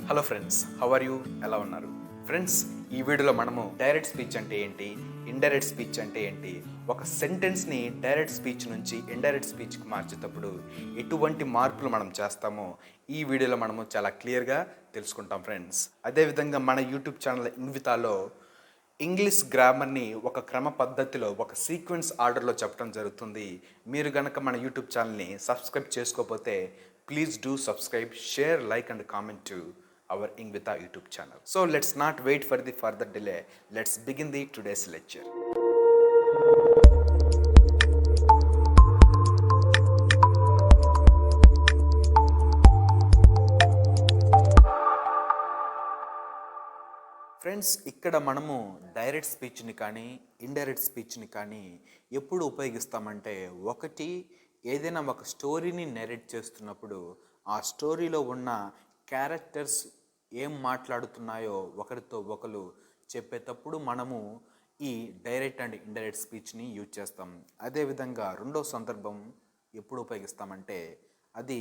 Hello friends, how are you? ఎలా ఉన్నారు friends? ఈ వీడియోలో మనము డైరెక్ట్ స్పీచ్ అంటే ఏంటి, ఇండైరెక్ట్ స్పీచ్ అంటే ఏంటి, ఒక సెంటెన్స్ని డైరెక్ట్ స్పీచ్ నుంచి ఇండైరెక్ట్ స్పీచ్కి మార్చేటప్పుడు ఎటువంటి మార్పులు మనం చేస్తామో ఈ వీడియోలో మనము చాలా క్లియర్గా తెలుసుకుంటాం ఫ్రెండ్స్. అదేవిధంగా మన యూట్యూబ్ ఛానల్ ఇన్వితాలో ఇంగ్లీష్ గ్రామర్ని ఒక క్రమ పద్ధతిలో ఒక సీక్వెన్స్ ఆర్డర్లో చెప్పడం జరుగుతుంది. మీరు గనక మన యూట్యూబ్ ఛానల్ని సబ్స్క్రైబ్ చేసుకోకపోతే please do subscribe, share, like and comment to our Ingvita YouTube channel. So let's not wait for the further delay. Let's begin the today's lecture. Friends, ఇక్కడ మనము డైరెక్ట్ స్పీచ్ని కానీ ఇండైరెక్ట్ స్పీచ్ని కానీ ఎప్పుడు ఉపయోగిస్తామంటే, ఒకటి ఏదైనా ఒక స్టోరీని నెరేట్ చేస్తున్నప్పుడు ఆ స్టోరీలో ఉన్న క్యారెక్టర్స్ ఏం మాట్లాడుతున్నాయో ఒకరితో ఒకరు చెప్పేటప్పుడు మనము ఈ డైరెక్ట్ అండ్ ఇండైరెక్ట్ స్పీచ్ని యూజ్ చేస్తాం. అదేవిధంగా రెండో సందర్భం ఎప్పుడు ఉపయోగిస్తామంటే, అది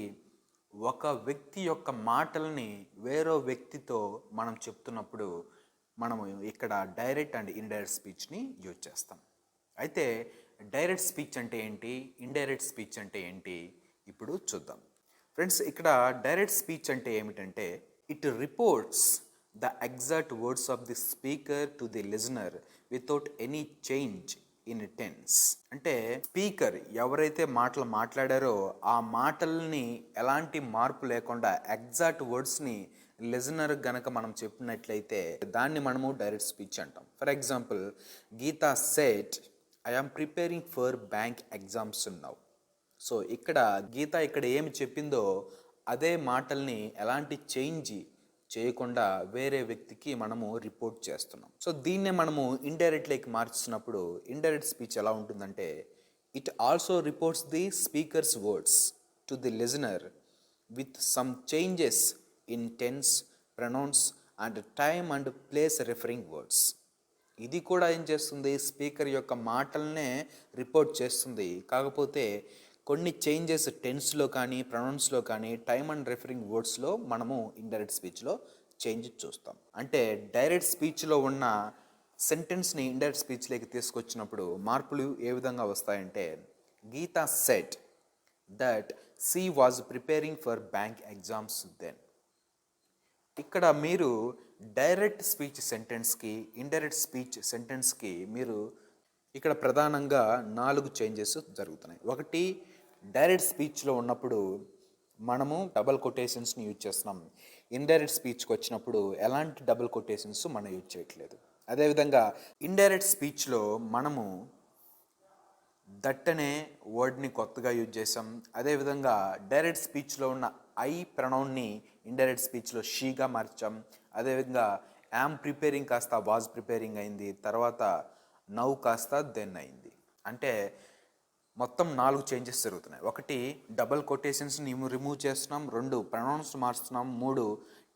ఒక వ్యక్తి యొక్క మాటల్ని వేరే వ్యక్తితో మనం చెప్తున్నప్పుడు మనము ఇక్కడ డైరెక్ట్ అండ్ ఇండైరెక్ట్ స్పీచ్ని యూజ్ చేస్తాం. అయితే డైరెక్ట్ స్పీచ్ అంటే ఏంటి, ఇండైరెక్ట్ స్పీచ్ అంటే ఏంటి ఇప్పుడు చూద్దాం. ఫ్రెండ్స్, ఇక్కడ డైరెక్ట్ స్పీచ్ అంటే ఏమిటంటే, it reports the exact words of the speaker to the listener without any change in tens. అంటే స్పీకర్ ఎవరైతే మాటలు మాట్లాడారో ఆ మాటల్ని ఎలాంటి మార్పు లేకుండా ఎగ్జాక్ట్ వర్డ్స్ని లిజనర్ గనక మనం చెప్పినట్లయితే దాన్ని మనము డైరెక్ట్ స్పీచ్ అంటాం. For example, Geeta said, I am preparing for bank exams now. So ఇక్కడ గీత ఇక్కడ ఏమి చెప్పిందో అదే మాటల్ని ఎలాంటి చేంజ్ చేయకుండా వేరే వ్యక్తికి మనము రిపోర్ట్ చేస్తున్నాం. సో దీన్నే మనము ఇండైరెక్ట్లోకి మార్చినప్పుడు ఇండైరెక్ట్ స్పీచ్ ఎలా ఉంటుందంటే, it also reports the speaker's words to the listener with some changes in tense, pronouns and time and place referring words. ఇది కూడా ఏం చేస్తుంది, స్పీకర్ యొక్క మాటలనే రిపోర్ట్ చేస్తుంది. కాకపోతే కొన్ని చేంజెస్ టెన్స్లో కానీ ప్రొనౌన్స్లో కానీ టైమ్ అండ్ రెఫరింగ్ వర్డ్స్లో మనము ఇండైరెక్ట్ స్పీచ్లో చేంజ్ చూస్తాం. అంటే డైరెక్ట్ స్పీచ్లో ఉన్న సెంటెన్స్ని ఇండైరెక్ట్ స్పీచ్లోకి తీసుకొచ్చినప్పుడు మార్పులు ఏ విధంగా వస్తాయంటే, Geeta said that she was preparing for bank exams then. ఇక్కడ మీరు డైరెక్ట్ స్పీచ్ సెంటెన్స్కి ఇండైరెక్ట్ స్పీచ్ సెంటెన్స్కి మీరు ఇక్కడ ప్రధానంగా 4 చేంజెస్ జరుగుతున్నాయి. ఒకటి, డైరెక్ట్ స్పీచ్లో ఉన్నప్పుడు మనము డబల్ కొటేషన్స్ని యూజ్ చేస్తున్నాం. ఇండైరెక్ట్ స్పీచ్కి వచ్చినప్పుడు ఎలాంటి డబుల్ కొటేషన్స్ మనం యూజ్ చేయట్లేదు. అదేవిధంగా ఇండైరెక్ట్ స్పీచ్లో మనము దట్ అనే వర్డ్ని కొత్తగా యూజ్ చేసాం. అదేవిధంగా డైరెక్ట్ స్పీచ్లో ఉన్న ఐ ప్రొనౌన్ని ఇండైరెక్ట్ స్పీచ్లో షీగా మార్చాం. అదేవిధంగా యామ్ ప్రిపేరింగ్ కాస్త వాజ్ ప్రిపేరింగ్ అయింది, తర్వాత నౌ కాస్త దెన్ అయింది. అంటే మొత్తం 4 చేంజెస్ జరుగుతున్నాయి. ఒకటి, డబల్ కొటేషన్స్ని రిమూవ్ చేస్తున్నాం. 2, ప్రొనౌన్స్ మార్చుతున్నాం. 3,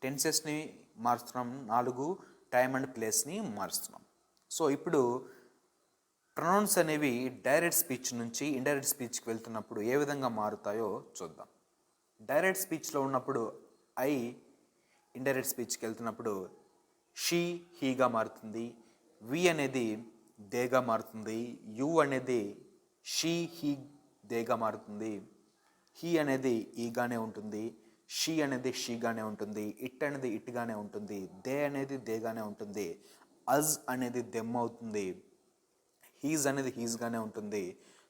టెన్సెస్ని మార్చుతున్నాం. 4, టైమ్ అండ్ ప్లేస్ని మార్చుతున్నాం. సో ఇప్పుడు ప్రొనౌన్స్ అనేవి డైరెక్ట్ స్పీచ్ నుంచి ఇండైరెక్ట్ స్పీచ్కి వెళ్తున్నప్పుడు ఏ విధంగా మారుతాయో చూద్దాం. డైరెక్ట్ స్పీచ్లో ఉన్నప్పుడు ఐ ఇండైరెక్ట్ స్పీచ్కి వెళ్తున్నప్పుడు షీ హీగా మారుతుంది. వి అనేది దేగా మారుతుంది. యు అనేది షీ హీ దేగా మారుతుంది. హీ అనేది ఈగానే ఉంటుంది. షీ అనేది షీగానే ఉంటుంది. ఇట్ అనేది ఇట్గానే ఉంటుంది. దే అనేది దేగానే ఉంటుంది. అజ్ అనేది దెమ్ అవుతుంది. హీజ్ అనేది హీజ్గానే ఉంటుంది.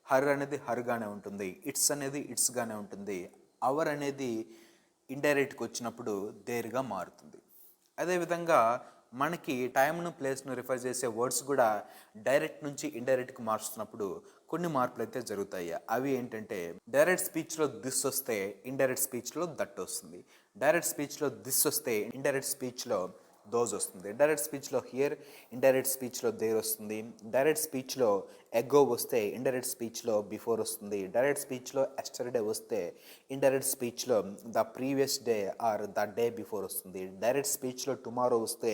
హర్ అనేది హర్గానే ఉంటుంది. ఇట్స్ అనేది ఇట్స్గానే ఉంటుంది. అవర్ అనేది ఇండైరెక్ట్కి వచ్చినప్పుడు దేర్గా మారుతుంది. అదేవిధంగా మనకి టైమ్ను ప్లేస్ను రిఫర్ చేసే వర్డ్స్ కూడా డైరెక్ట్ నుంచి ఇండైరెక్ట్కి మార్చుతున్నప్పుడు కొన్ని మార్పులు అయితే జరుగుతాయి. అవి ఏంటంటే, డైరెక్ట్ స్పీచ్లో దిస్ వస్తే ఇండైరెక్ట్ స్పీచ్లో దట్ వస్తుంది. డైరెక్ట్ స్పీచ్లో దిస్ వస్తే ఇండైరెక్ట్ స్పీచ్లో దోజ్ వస్తుంది. డైరెక్ట్ స్పీచ్లో హియర్, ఇండైరెక్ట్ స్పీచ్లో దేర్ వస్తుంది. డైరెక్ట్ స్పీచ్లో ఎగో వస్తే ఇండైరెక్ట్ స్పీచ్లో బిఫోర్ వస్తుంది. డైరెక్ట్ స్పీచ్లో ఎస్టర్డే వస్తే ఇండైరెక్ట్ స్పీచ్లో the previous day or the day before వస్తుంది. డైరెక్ట్ స్పీచ్లో టుమారో వస్తే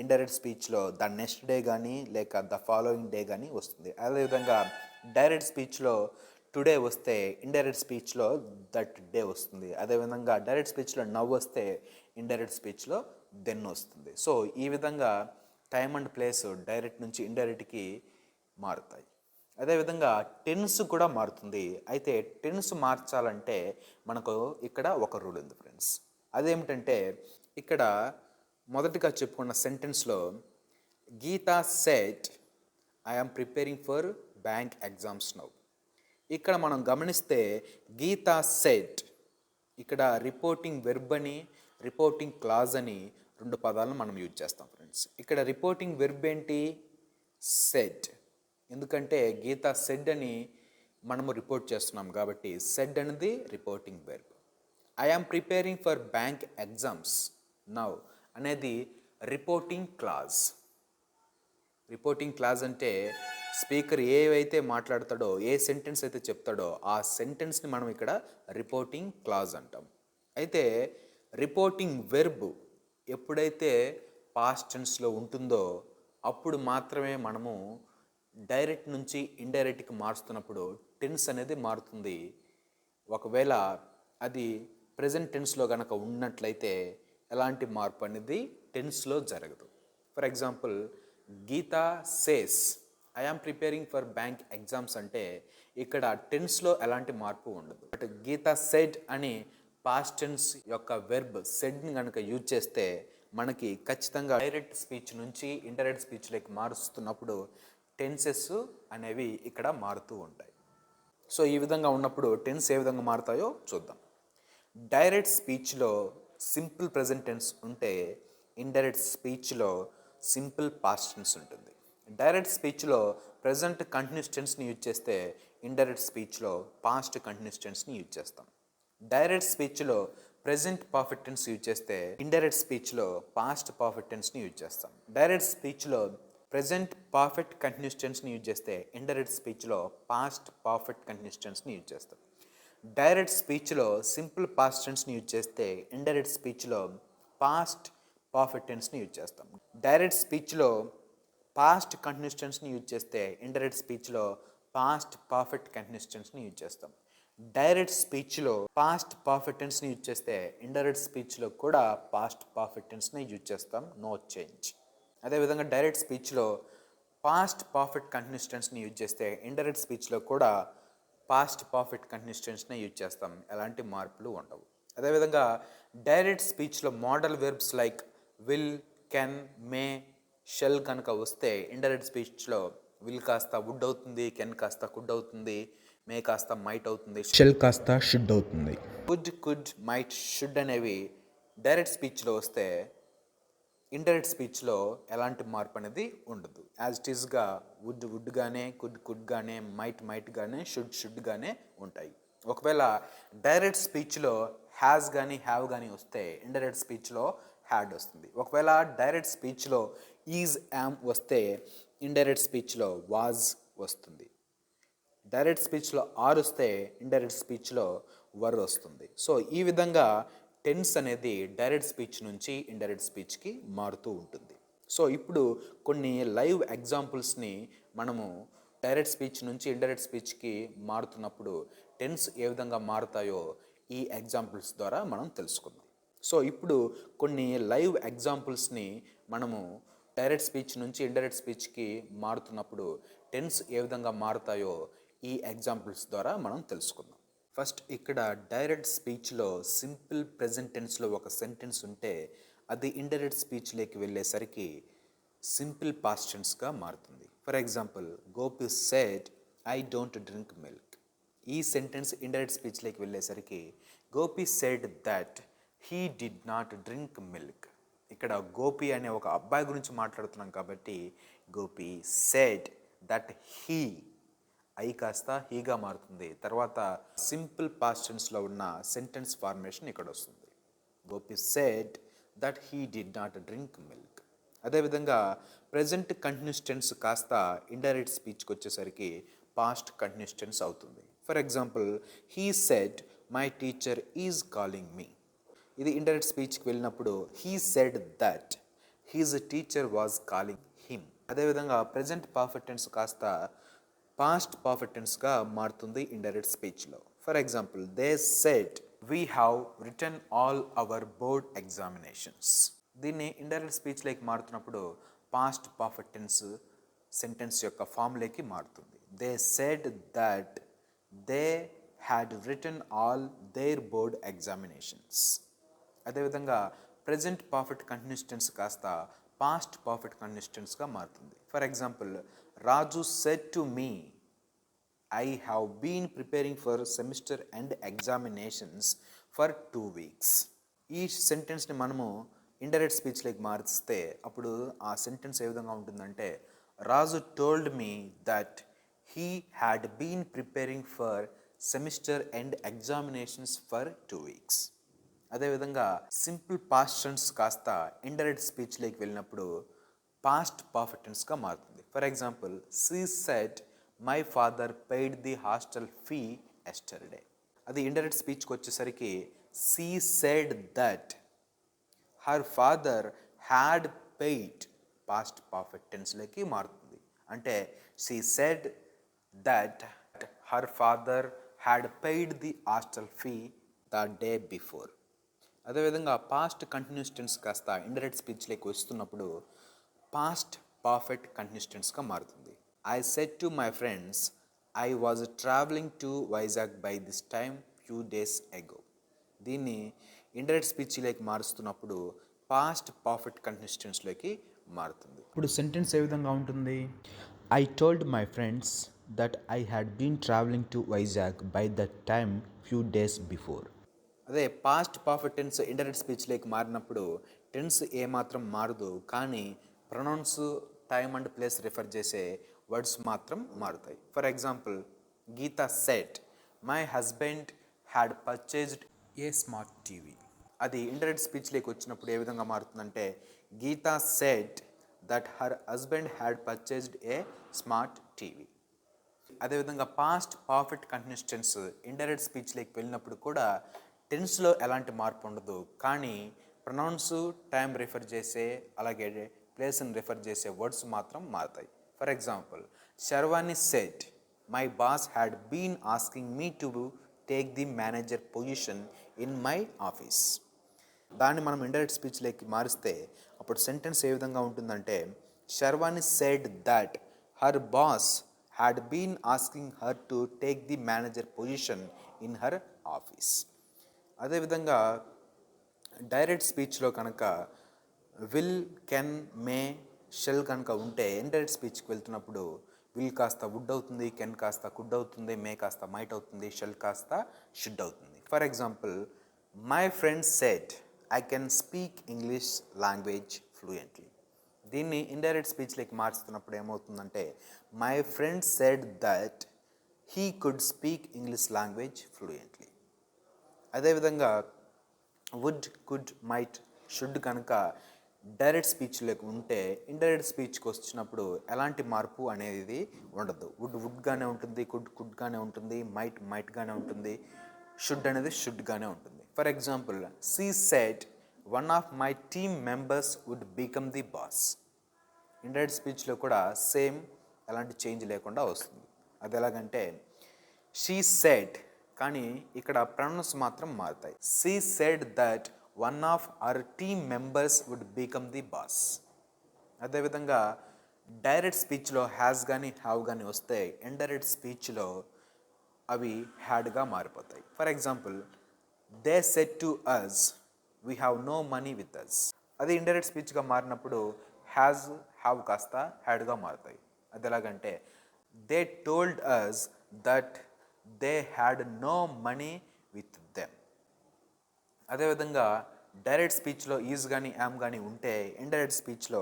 ఇండైరెక్ట్ స్పీచ్లో ద నెక్స్ట్ డే కానీ లేక ద ఫాలోయింగ్ డే కానీ వస్తుంది. అదేవిధంగా డైరెక్ట్ స్పీచ్లో టుడే వస్తే ఇండైరెక్ట్ స్పీచ్లో దట్ డే వస్తుంది. అదేవిధంగా డైరెక్ట్ స్పీచ్లో నవ్ వస్తే ఇండైరెక్ట్ స్పీచ్లో దెన్ వస్తుంది. సో ఈ విధంగా టైమ్ అండ్ ప్లేస్ డైరెక్ట్ నుంచి ఇండైరెక్ట్కి మారుతాయి. అదేవిధంగా టెన్స్ కూడా మారుతుంది. అయితే టెన్స్ మార్చాలంటే మనకు ఇక్కడ ఒక రూల్ ఉంది ఫ్రెండ్స్. అదేమిటంటే ఇక్కడ మొదటిగా చెప్పుకున్న సెంటెన్స్లో Geeta said I am preparing for bank exams now. ఇక్కడ మనం గమనిస్తే గీతా సెట్ ఇక్కడ రిపోర్టింగ్ వెర్బ్ అని రిపోర్టింగ్ క్లాజ్ అని రెండు పదాలను మనం యూజ్ చేస్తాం ఫ్రెండ్స్. ఇక్కడ రిపోర్టింగ్ వెర్బ్ ఏంటి? సెడ్. ఎందుకంటే గీతా సెడ్ అని మనము రిపోర్ట్ చేస్తున్నాం కాబట్టి సెడ్ అనేది reporting verb. I am preparing for bank exams now అనేది రిపోర్టింగ్ క్లాజ్. రిపోర్టింగ్ క్లాజ్ అంటే స్పీకర్ ఏవైతే మాట్లాడతాడో, ఏ సెంటెన్స్ అయితే చెప్తాడో ఆ సెంటెన్స్ని మనం ఇక్కడ రిపోర్టింగ్ క్లాజ్ అంటాం. అయితే రిపోర్టింగ్ వెర్బ్ ఎప్పుడైతే పాస్ట్ టెన్స్లో ఉంటుందో అప్పుడు మాత్రమే మనము డైరెక్ట్ నుంచి ఇండైరెక్ట్కి మారుస్తున్నప్పుడు టెన్స్ అనేది మారుతుంది. ఒకవేళ అది ప్రెజెంట్ టెన్స్లో కనుక ఉన్నట్లయితే ఎలాంటి మార్పు అనేది టెన్స్లో జరగదు. For example Geeta says I am preparing for bank exams అంటే ఇక్కడ టెన్స్లో ఎలాంటి మార్పు ఉండదు. బట్ గీతా సెడ్ అని పాస్ట్ టెన్స్ యొక్క వెర్బ్ సెడ్ని కనుక యూజ్ చేస్తే మనకి ఖచ్చితంగా డైరెక్ట్ స్పీచ్ నుంచి ఇండైరెక్ట్ స్పీచ్లోకి మారుస్తున్నప్పుడు టెన్సెస్ అనేవి ఇక్కడ మారుతూ ఉంటాయి. సో ఈ విధంగా ఉన్నప్పుడు టెన్స్ ఏ విధంగా మారుతాయో చూద్దాం. డైరెక్ట్ స్పీచ్లో సింపుల్ ప్రెజెంట్ టెన్స్ ఉంటే ఇండైరెక్ట్ స్పీచ్లో సింపుల్ పాస్ట్ టెన్స్ ఉంటుంది. డైరెక్ట్ స్పీచ్లో ప్రెజెంట్ కంటిన్యూస్ టెన్స్ని యూజ్ చేస్తే ఇండైరెక్ట్ స్పీచ్లో పాస్ట్ కంటిన్యూస్ టెన్స్ని యూజ్ చేస్తాం. డైరెక్ట్ స్పీచ్లో ప్రెజెంట్ పర్ఫెక్ట్ టెన్స్ యూజ్ చేస్తే ఇండైరెక్ట్ స్పీచ్లో పాస్ట్ పర్ఫెక్ట్ టెన్స్ని యూజ్ చేస్తాం. డైరెక్ట్ స్పీచ్లో ప్రెజెంట్ పర్ఫెక్ట్ కంటిన్యూస్ టెన్స్ని యూజ్ చేస్తే ఇండైరెక్ట్ స్పీచ్లో పాస్ట్ పర్ఫెక్ట్ కంటిన్యూస్ టెన్స్ని యూజ్ చేస్తాం. డైరెక్ట్ స్పీచ్లో సింపుల్ పాస్ట్ టెన్స్ని యూజ్ చేస్తే ఇండైరెక్ట్ స్పీచ్లో పాస్ట్ పర్ఫెక్ట్ టెన్స్ని యూజ్ చేస్తాం. డైరెక్ట్ స్పీచ్లో పాస్ట్ కంటిన్యూస్ టెన్స్ని యూజ్ చేస్తే ఇండైరెక్ట్ స్పీచ్లో పాస్ట్ పర్ఫెక్ట్ కంటిన్యూస్ టెన్స్ని యూజ్ చేస్తాం. డైరెక్ట్ స్పీచ్లో పాస్ట్ పర్ఫెక్ట్ టెన్స్ని యూజ్ చేస్తే ఇండైరెక్ట్ స్పీచ్లో కూడా పాస్ట్ పర్ఫెక్ట్ టెన్స్ని యూజ్ చేస్తాం. No change. అదేవిధంగా డైరెక్ట్ స్పీచ్లో పాస్ట్ పర్ఫెక్ట్ కంటిన్యూస్ టెన్స్ని యూజ్ చేస్తే ఇండైరెక్ట్ స్పీచ్లో కూడా పాస్ట్ పర్ఫెక్ట్ కంటిన్యూస్ టెన్స్ని యూజ్ చేస్తాం. ఎలాంటి మార్పులు ఉండవు. అదేవిధంగా డైరెక్ట్ స్పీచ్లో modal verbs like will, can, may, shall కనుక వస్తే ఇండైరెక్ట్ స్పీచ్లో విల్ కాస్త వుడ్ అవుతుంది, కెన్ కాస్త కుడ్ అవుతుంది, మే కాస్త మైట్ అవుతుంది, షెల్ కాస్త షుడ్ అవుతుంది. వుడ్, కుడ్, మైట్, షుడ్ అనేవి డైరెక్ట్ స్పీచ్లో వస్తే ఇండైరెక్ట్ స్పీచ్లో ఎలాంటి మార్పు అనేది ఉండదు. యాజ్ ఇట్ ఈస్గా వుడ్ వుడ్గానే, కుడ్ కుడ్గానే, మైట్ మైట్గానే, షుడ్ షుడ్గానే ఉంటాయి. ఒకవేళ డైరెక్ట్ స్పీచ్లో హ్యాస్ కానీ హ్యావ్ కానీ వస్తే ఇండైరెక్ట్ స్పీచ్లో హ్యాడ్ వస్తుంది. ఒకవేళ డైరెక్ట్ స్పీచ్లో ఈజ్, యామ్ వస్తే ఇండైరెక్ట్ స్పీచ్లో వాజ్ వస్తుంది. డైరెక్ట్ స్పీచ్లో ఆర్ వస్తే ఇండైరెక్ట్ స్పీచ్లో వర్ వస్తుంది. సో ఈ విధంగా టెన్స్ అనేది డైరెక్ట్ స్పీచ్ నుంచి ఇండైరెక్ట్ స్పీచ్కి మారుతూ ఉంటుంది. సో ఇప్పుడు కొన్ని లైవ్ ఎగ్జాంపుల్స్ని మనము డైరెక్ట్ స్పీచ్ నుంచి ఇండైరెక్ట్ స్పీచ్కి మారుతున్నప్పుడు టెన్స్ ఏ విధంగా మారుతాయో ఈ ఎగ్జాంపుల్స్ ద్వారా మనం తెలుసుకుందాం. సో ఇప్పుడు కొన్ని లైవ్ ఎగ్జాంపుల్స్ని మనము డైరెక్ట్ స్పీచ్ నుంచి ఇండైరెక్ట్ స్పీచ్కి మారుతున్నప్పుడు టెన్స్ ఏ విధంగా మారుతాయో ఈ ఎగ్జాంపుల్స్ ద్వారా మనం తెలుసుకుందాం. ఫస్ట్ ఇక్కడ డైరెక్ట్ స్పీచ్లో సింపుల్ ప్రెజెంట్ టెన్స్లో ఒక సెంటెన్స్ ఉంటే అది ఇండైరెక్ట్ స్పీచ్లోకి వెళ్ళేసరికి సింపుల్ పాస్ట్ టెన్స్గా మారుతుంది. For example Gopi said I don't drink milk. ఈ సెంటెన్స్ ఇండైరెక్ట్ స్పీచ్లోకి వెళ్ళేసరికి Gopi said that he did not drink milk. ఇక్కడ గోపి అనే ఒక అబ్బాయి గురించి మాట్లాడుతున్నాం కాబట్టి Gopi said that he, I కాస్త హీగా మారుతుంది. తర్వాత సింపుల్ పాస్ట్ టెన్స్లో ఉన్న సెంటెన్స్ ఫార్మేషన్ ఇక్కడ వస్తుంది. Gopi said that he did not drink milk. అదేవిధంగా ప్రెజెంట్ కంటిన్యూస్ టెన్స్ కాస్త ఇండైరెక్ట్ స్పీచ్కి వచ్చేసరికి పాస్ట్ కంటిన్యూస్ టెన్స్ అవుతుంది. For example he said my teacher is calling me. ఇది ఇండైరెక్ట్ స్పీచ్కి వెళ్ళినప్పుడు he said that his teacher was calling him. అదేవిధంగా present perfect tense కాస్త పాస్ట్ పర్ఫెక్ట్ టెన్స్గా మారుతుంది ఇండైరెక్ట్ స్పీచ్లో. For example they said we have return all our board examinations. దీన్ని indirect స్పీచ్లోకి మారుతున్నప్పుడు పాస్ట్ పర్ఫెక్ట్ టెన్స్ సెంటెన్స్ యొక్క ఫామ్లోకి మారుతుంది. They said that they had return all their board examinations. అదేవిధంగా ప్రజెంట్ పర్ఫెక్ట్ కంటిన్యూస్ టెన్స్ కాస్త past perfect continuous టెన్స్గా మారుతుంది. For example, Raju said to me, I have been preparing for semester and examinations for 2 weeks. ఈ సెంటెన్స్ని మనము indirect స్పీచ్లోకి మారిస్తే అప్పుడు ఆ sentence ఏ విధంగా ఉంటుందంటే, Raju told me that he had been preparing for semester and examinations for 2 weeks. అదేవిధంగా సింపుల్ పాస్ట్ టెన్స్ కాస్త ఇండైరెక్ట్ స్పీచ్లోకి వెళ్ళినప్పుడు పాస్ట్ పర్ఫెక్ట్ టెన్స్గా మారుతుంది. For example, she said my father paid the hostel fee yesterday. అది ఇండైరెక్ట్ స్పీచ్కి వచ్చేసరికి she said that her father had paid past perfect టెన్స్లోకి మారుతుంది. అంటే she said that her father had paid the hostel fee the day before. అదేవిధంగా past continuous tense కాస్త indirect స్పీచ్లోకి వస్తున్నప్పుడు పాస్ట్ పర్ఫెక్ట్ కంటిన్యూస్ టెన్స్గా మారుతుంది. I said to my friends I was travelling to Vizag by this time few days ago. దీన్ని indirect స్పీచ్లోకి మారుస్తున్నప్పుడు past perfect continuous టెన్స్లోకి మారుతుంది. ఇప్పుడు సెంటెన్స్ ఏ విధంగా ఉంటుంది? I told my friends that I had been travelling to Vizag by that time few days before. అదే పాస్ట్ పర్ఫెక్ట్ టెన్స్ ఇండైరెక్ట్ స్పీచ్లోకి మారినప్పుడు టెన్స్ ఏమాత్రం మారదు, కానీ pronouns, time and place refer చేసే వర్డ్స్ మాత్రం మారుతాయి. For example, Geeta said my husband had purchased a smart TV. అది ఇండైరెక్ట్ స్పీచ్లోకి వచ్చినప్పుడు ఏ విధంగా మారుతుందంటే, Geeta said that her husband had purchased a smart TV. అదేవిధంగా past perfect continuous tense indirect స్పీచ్లోకి వెళ్ళినప్పుడు కూడా టెన్స్లో ఎలాంటి మార్పు ఉండదు, కానీ ప్రొనౌన్స్, టైం రిఫర్ చేసే అలాగే ప్లేస్ని రిఫర్ చేసే వర్డ్స్ మాత్రం మారుతాయి. For example, Sharvani said my boss had been asking me to take the manager position in my office. దాన్ని మనం ఇండైరెక్ట్ స్పీచ్లోకి మారిస్తే అప్పుడు సెంటెన్స్ ఏ విధంగా ఉంటుందంటే, Sharvani said that her boss had been asking her to take the manager position in her office. అదేవిధంగా direct స్పీచ్లో కనుక విల్, కెన్, మే, షెల్ కనుక ఉంటే ఇండైరెక్ట్ స్పీచ్కి వెళ్తున్నప్పుడు విల్ కాస్త వుడ్ అవుతుంది, కెన్ కాస్త కుడ్ అవుతుంది, మే కాస్త మైట్ అవుతుంది, షెల్ కాస్త షుడ్ అవుతుంది. For example, my friend said I can speak English language fluently. దీన్ని ఇండైరెక్ట్ స్పీచ్లోకి మార్చుతున్నప్పుడు ఏమవుతుందంటే, my friend said that he could speak English language fluently. అదేవిధంగా వుడ్, కుడ్, మైట్, షుడ్ కనుక direct స్పీచ్లోకి ఉంటే indirect స్పీచ్కి వచ్చినప్పుడు ఎలాంటి మార్పు అనేది ఉండదు. వుడ్ వుడ్గానే ఉంటుంది, కుడ్ కుడ్గానే ఉంటుంది, మైట్ మైట్గానే ఉంటుంది, షుడ్ అనేది షుడ్గానే ఉంటుంది. For example, she said one of my team members would become the boss. Indirect స్పీచ్లో కూడా సేమ్ ఎలాంటి చేంజ్ లేకుండా వస్తుంది. అది ఎలాగంటే, షీ సెడ్, కానీ ఇక్కడ ప్రొనౌన్స్ మాత్రం మారుతాయి. She said that one of our team members would become the boss. అదేవిధంగా డైరెక్ట్ స్పీచ్లో హ్యాస్ కానీ హ్యావ్ కానీ వస్తే ఇండైరెక్ట్ స్పీచ్లో అవి హ్యాడ్గా మారిపోతాయి. For example, they said to us we have no money with us. అది ఇండైరెక్ట్ స్పీచ్గా మారినప్పుడు హ్యాజ్, హ్యావ్ కాస్త హ్యాడ్గా మారుతాయి. అది ఎలాగంటే, they told us that they had no money with them. అదేవిధంగా డైరెక్ట్ స్పీచ్లో ఈజ్ కానీ యామ్ కానీ ఉంటే ఇండైరెక్ట్ స్పీచ్లో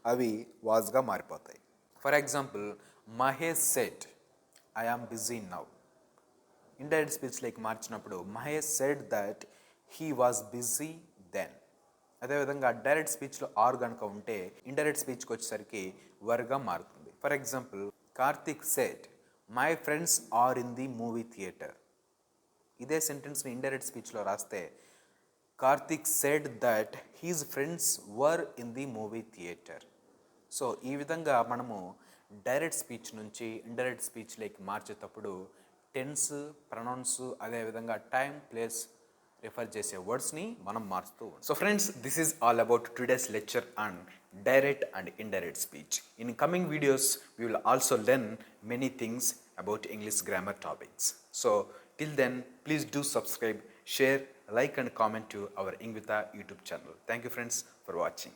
అవి వాజ్గా మారిపోతాయి. For example, Mahesh said I am busy now. Indirect స్పీచ్లోకి మార్చినప్పుడు Mahesh said that he was busy then. అదేవిధంగా డైరెక్ట్ స్పీచ్లో ఆర్ కనుక ఉంటే ఇండైరెక్ట్ స్పీచ్కి వచ్చేసరికి వర్గా మారుతుంది. For example, Karthik said my friends are in the movie theatre. ఇదే సెంటెన్స్ని ఇండైరెక్ట్ స్పీచ్లో రాస్తే Karthik said that his friends were in the movie theatre. So ఈ విధంగా మనము డైరెక్ట్ స్పీచ్ నుంచి ఇండైరెక్ట్ స్పీచ్లోకి మార్చేటప్పుడు టెన్స్, ప్రొనౌన్స్, అదేవిధంగా టైం, ప్లేస్ రిఫర్ చేసే వర్డ్స్ని మనం మారుస్తూ ఉంటాం. So friends, this is all about today's lecture on direct and indirect speech. In coming videos, we will also learn many things about English grammar topics. So till then, please do subscribe, share, like and comment to our Geetha YouTube channel. Thank you friends for watching.